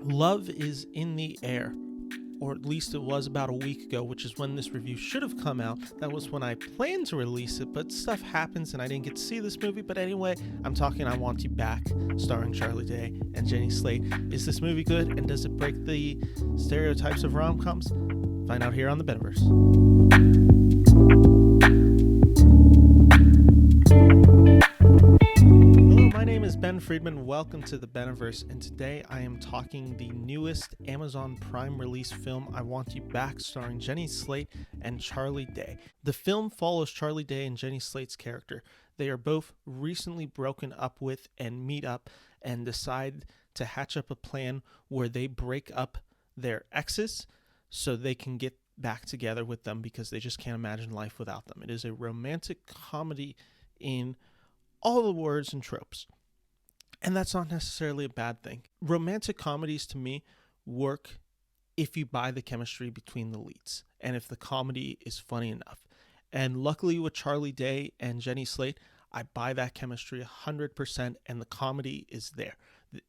Love is in the air, or at least it was about a week ago, which is when this review should have come out. That was when I planned to release it, but stuff happens and I didn't get to see this movie. But anyway, I'm talking I Want You Back, starring Charlie Day and Jenny Slate. Is this movie good, and does it break the stereotypes of rom-coms? Find out here on the Beniverse. My name is Ben Friedman. Welcome to the Beniverse, and today I am talking the newest Amazon Prime release film, I Want You Back, starring Jenny Slate and Charlie Day. The film follows Charlie Day and Jenny Slate's character. They are both recently broken up with and meet up and decide to hatch up a plan where they break up their exes so they can get back together with them because they just can't imagine life without them. It is a romantic comedy in all the words and tropes. And that's not necessarily a bad thing. Romantic comedies, to me, work if you buy the chemistry between the leads and if the comedy is funny enough. And luckily with Charlie Day and Jenny Slate, I buy that chemistry 100% and the comedy is there.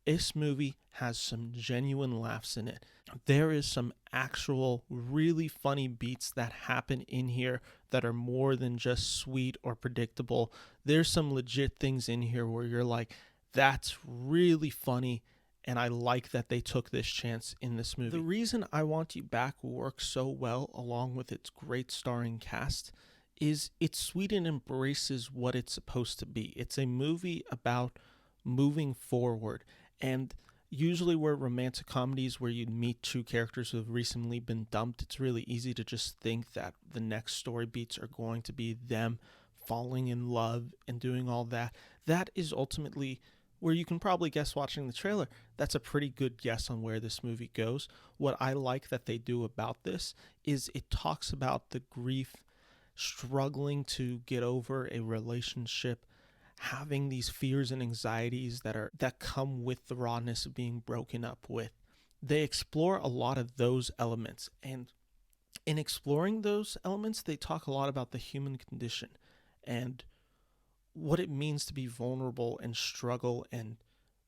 This movie has some genuine laughs in it. There is some actual really funny beats that happen in here that are more than just sweet or predictable. There's some legit things in here where you're like, that's really funny, and I like that they took this chance in this movie. The reason I Want You Back works so well, along with its great starring cast, is it's sweet and embraces what it's supposed to be. It's a movie about moving forward, and usually where romantic comedies where you meet two characters who have recently been dumped, it's really easy to just think that the next story beats are going to be them falling in love and doing all that. That is ultimately where you can probably guess watching the trailer. That's a pretty good guess on where this movie goes. What I like that they do about this is it talks about the grief, struggling to get over a relationship, having these fears and anxieties that come with the rawness of being broken up with. They explore a lot of those elements, and in exploring those elements, they talk a lot about the human condition and what it means to be vulnerable and struggle and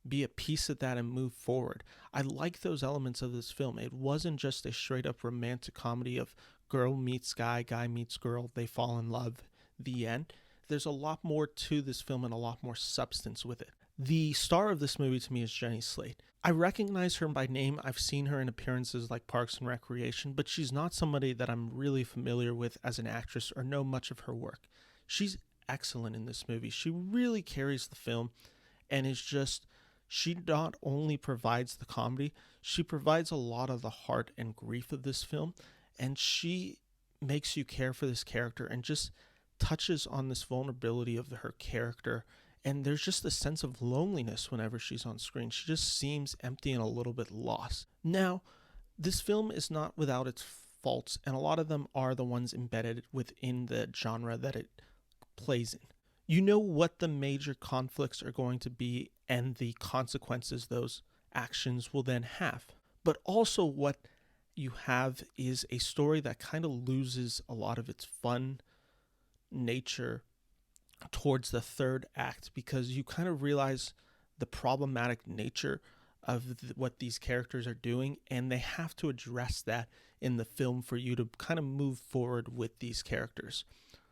be a piece of that and move forward. I like those elements of this film. It wasn't just a straight up romantic comedy of girl meets guy, guy meets girl, they fall in love, the end. There's a lot more to this film and a lot more substance with it. The star of this movie to me is Jenny Slate. I recognize her by name. I've seen her in appearances like Parks and Recreation, but she's not somebody that I'm really familiar with as an actress or know much of her work. She's excellent in this movie. She really carries the film and is just, she not only provides the comedy, she provides a lot of the heart and grief of this film, and she makes you care for this character and just touches on this vulnerability of her character. And there's just a sense of loneliness whenever she's on screen. She just seems empty and a little bit lost. Now, this film is not without its faults, and a lot of them are the ones embedded within the genre that it plays in. You know what the major conflicts are going to be and the consequences those actions will then have. But also what you have is a story that kind of loses a lot of its fun nature towards the third act, because you kind of realize the problematic nature of what these characters are doing, and they have to address that in the film for you to kind of move forward with these characters.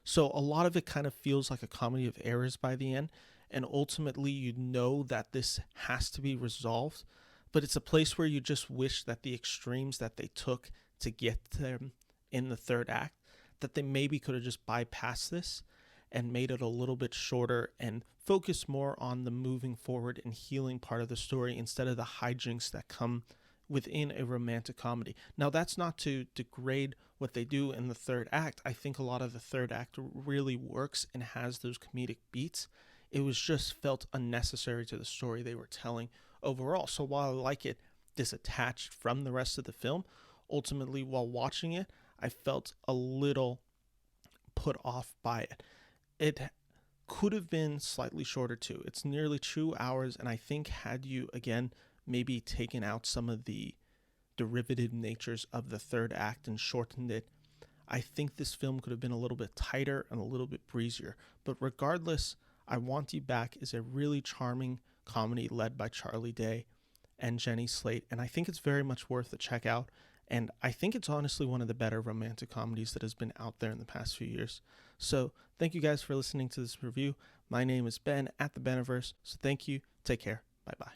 So a lot of it kind of feels like a comedy of errors by the end, and ultimately you know that this has to be resolved, but it's a place where you just wish that the extremes that they took to get them in the third act, that they maybe could have just bypassed this and made it a little bit shorter and focus more on the moving forward and healing part of the story instead of the hijinks that come within a romantic comedy. Now, that's not to degrade what they do in the third act. I think a lot of the third act really works and has those comedic beats. It was just felt unnecessary to the story they were telling overall. So while I like it disattached from the rest of the film, ultimately while watching it, I felt a little put off by it. It could have been slightly shorter too. It's nearly 2 hours, and I think had you, again, maybe taken out some of the derivative natures of the third act and shortened it, I think this film could have been a little bit tighter and a little bit breezier. But regardless, I Want You Back is a really charming comedy led by Charlie Day and Jenny Slate, and I think it's very much worth a check out. And I think it's honestly one of the better romantic comedies that has been out there in the past few years. So thank you guys for listening to this review. My name is Ben at the Beniverse. So thank you. Take care. Bye bye.